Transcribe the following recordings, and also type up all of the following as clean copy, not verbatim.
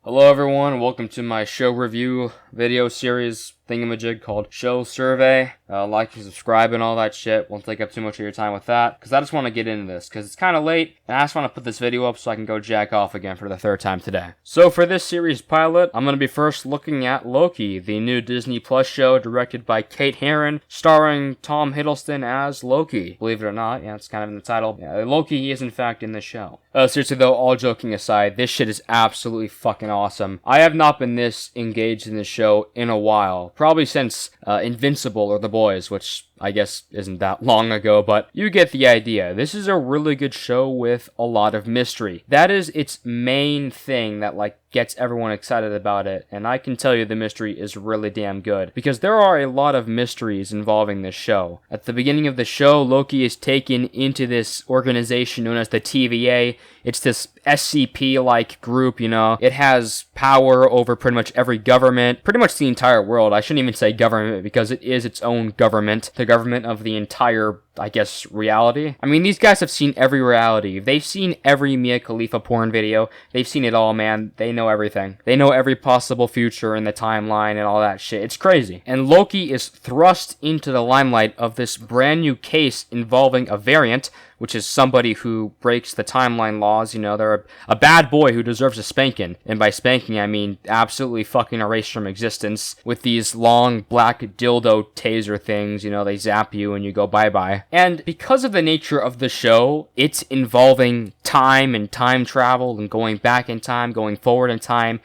Hello everyone, welcome to my show review video series thingamajig called Show Survey. Like and subscribe and all that shit. Won't take up too much of your time with that, because I just want to get into this, because it's kind of late, and I just want to put this video up so I can go jack off again for the third time today. So for this series pilot, I'm going to be first looking at Loki, the new Disney Plus show directed by Kate Herron, starring Tom Hiddleston as Loki. Believe it or not, yeah, it's kind of in the title. Yeah, Loki is in fact in the show. Seriously though, all joking aside, this shit is absolutely fucking awesome. I have not been this engaged in this show in a while. Probably since Invincible or The Boys, which I guess isn't that long ago, but you get the idea. This is a really good show with a lot of mystery. That is its main thing that gets everyone excited about it, and I can tell you the mystery is really damn good, because there are a lot of mysteries involving this show. At the beginning of the show, Loki is taken into this organization known as the TVA. It's this SCP-like group, you know. It has power over pretty much every government, pretty much the entire world. I shouldn't even say government, because it is its own government, the government of the entire, I guess, reality. I mean, these guys have seen every reality. They've seen every Mia Khalifa porn video. They've seen it all, man. They know everything. They know every possible future in the timeline and all that shit. It's crazy. And Loki is thrust into the limelight of this brand new case involving a variant, which is somebody who breaks the timeline laws. You know, they're a bad boy who deserves a spanking. And by spanking, I mean absolutely fucking erased from existence with these long black dildo taser things. You know, they zap you and you go bye-bye. And because of the nature of the show, it's involving time and time travel and going back in time, going forward in time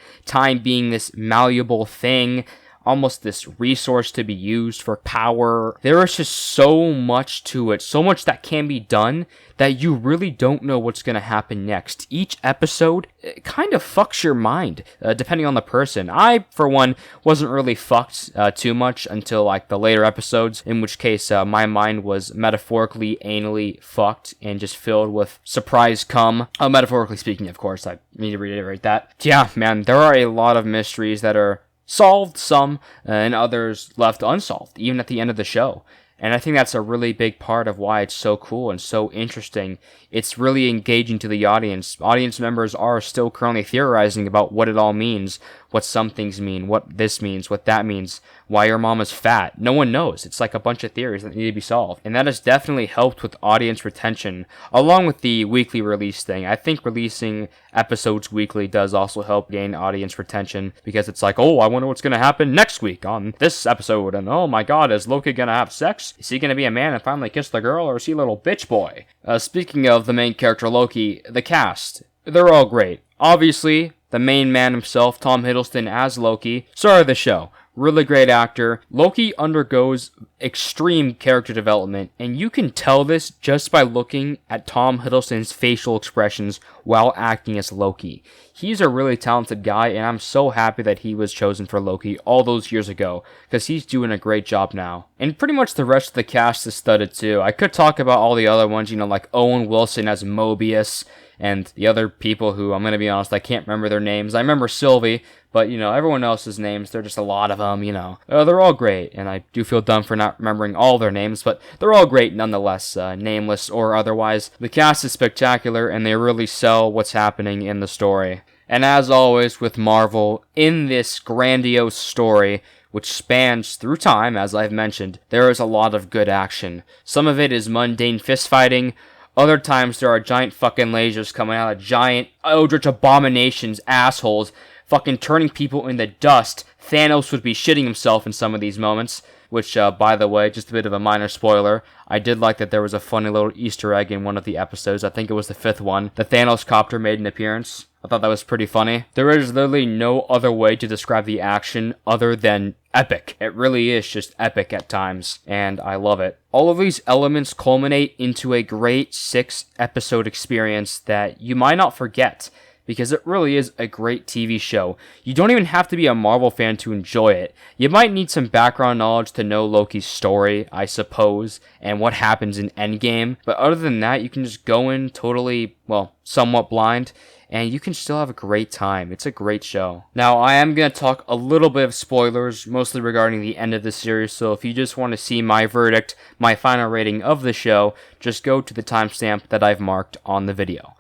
being this malleable thing, almost this resource to be used for power. There is just so much to it, so much that can be done that you really don't know what's going to happen next. Each episode kind of fucks your mind, depending on the person. I, for one, wasn't really fucked too much until the later episodes, in which case my mind was metaphorically anally fucked and just filled with surprise cum. Metaphorically speaking, of course, I need to reiterate that. Yeah, man, there are a lot of mysteries that are solved, some, and others left unsolved, even at the end of the show. And I think that's a really big part of why it's so cool and so interesting. It's really engaging to the audience. Audience members are still currently theorizing about what it all means, what some things mean, what this means, what that means, why your mom is fat. No one knows. It's like a bunch of theories that need to be solved. And that has definitely helped with audience retention, along with the weekly release thing. I think releasing episodes weekly does also help gain audience retention, because it's like, oh, I wonder what's going to happen next week on this episode, and oh my god, is Loki going to have sex? Is he going to be a man and finally kiss the girl, or is he a little bitch boy? Speaking of the main character Loki, the cast, they're all great. Obviously, the main man himself, Tom Hiddleston as Loki, star of the show. Really great actor. Loki undergoes extreme character development, and you can tell this just by looking at Tom Hiddleston's facial expressions while acting as Loki. He's a really talented guy, and I'm so happy that he was chosen for Loki all those years ago, because he's doing a great job now. And pretty much the rest of the cast is studded too. I could talk about all the other ones, you know, like Owen Wilson as Mobius, and the other people who, I'm going to be honest, I can't remember their names. I remember Sylvie, but, you know, everyone else's names, they're just a lot of them, you know. They're all great, and I do feel dumb for not remembering all their names, but they're all great nonetheless, nameless or otherwise. The cast is spectacular, and they really sell what's happening in the story. And as always with Marvel, in this grandiose story, which spans through time, as I've mentioned, there is a lot of good action. Some of it is mundane fistfighting. Other times there are giant fucking lasers coming out of giant eldritch abominations, assholes, fucking turning people into dust. Thanos would be shitting himself in some of these moments, which, by the way, just a bit of a minor spoiler, I did like that there was a funny little Easter egg in one of the episodes. I think it was the 5th one. The Thanos copter made an appearance. I thought that was pretty funny. There is literally no other way to describe the action other than epic. It really is just epic at times, and I love it. All of these elements culminate into a great 6-episode experience that you might not forget, because it really is a great TV show. You don't even have to be a Marvel fan to enjoy it. You might need some background knowledge to know Loki's story, I suppose, and what happens in Endgame, but other than that, you can just go in totally, well, somewhat blind, and you can still have a great time. It's a great show. Now, I am going to talk a little bit of spoilers, mostly regarding the end of the series, so if you just want to see my verdict, my final rating of the show, just go to the timestamp that I've marked on the video.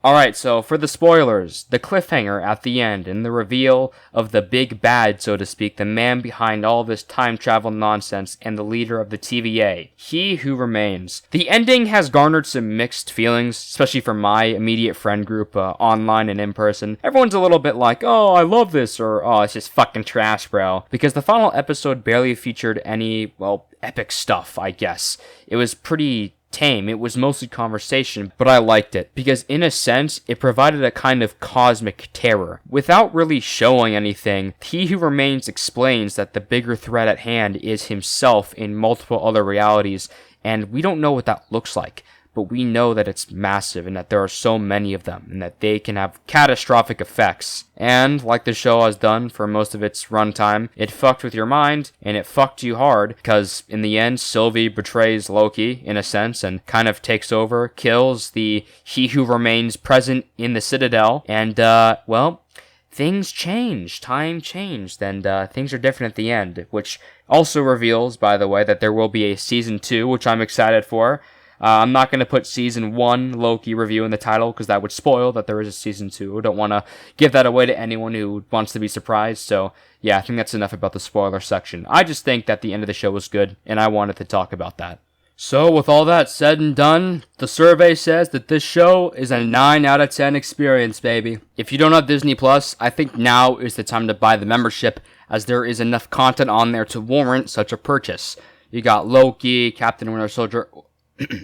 Alright, so for the spoilers, the cliffhanger at the end and the reveal of the big bad, so to speak, the man behind all this time travel nonsense and the leader of the TVA, He Who Remains. The ending has garnered some mixed feelings, especially from my immediate friend group, online and in person. Everyone's a little bit like, oh, I love this, or oh, it's just fucking trash, bro. Because the final episode barely featured any, well, epic stuff, I guess. It was pretty tame. It was mostly conversation, but I liked it because in a sense it provided a kind of cosmic terror. Without really showing anything, He Who Remains explains that the bigger threat at hand is himself in multiple other realities, and we don't know what that looks like. But we know that it's massive and that there are so many of them and that they can have catastrophic effects. And, like the show has done for most of its runtime, it fucked with your mind and it fucked you hard because in the end, Sylvie betrays Loki, in a sense, and kind of takes over, kills the He Who Remains present in the Citadel, and, well, things changed, time changed, and things are different at the end, which also reveals, by the way, that there will be a season 2, which I'm excited for. I'm not going to put season 1 Loki review in the title because that would spoil that there is a season 2. I don't want to give that away to anyone who wants to be surprised. So, yeah, I think that's enough about the spoiler section. I just think that the end of the show was good, and I wanted to talk about that. So, with all that said and done, the survey says that this show is a 9 out of 10 experience, baby. If you don't have Disney Plus, I think now is the time to buy the membership, as there is enough content on there to warrant such a purchase. You got Loki, Captain Winter Soldier.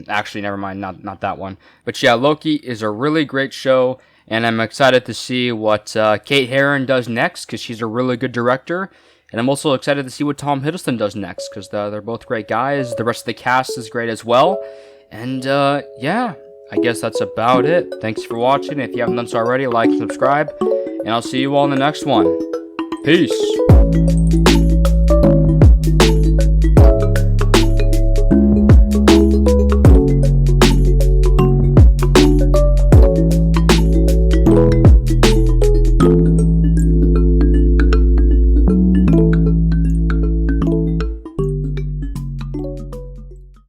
Actually, never mind, not that one. But yeah, Loki is a really great show, and I'm excited to see what Kate Herron does next, because she's a really good director. And I'm also excited to see what Tom Hiddleston does next, because they're both great guys. The rest of the cast is great as well. And yeah, I guess that's about it. Thanks for watching. If you haven't done so already, like and subscribe. And I'll see you all in the next one. Peace.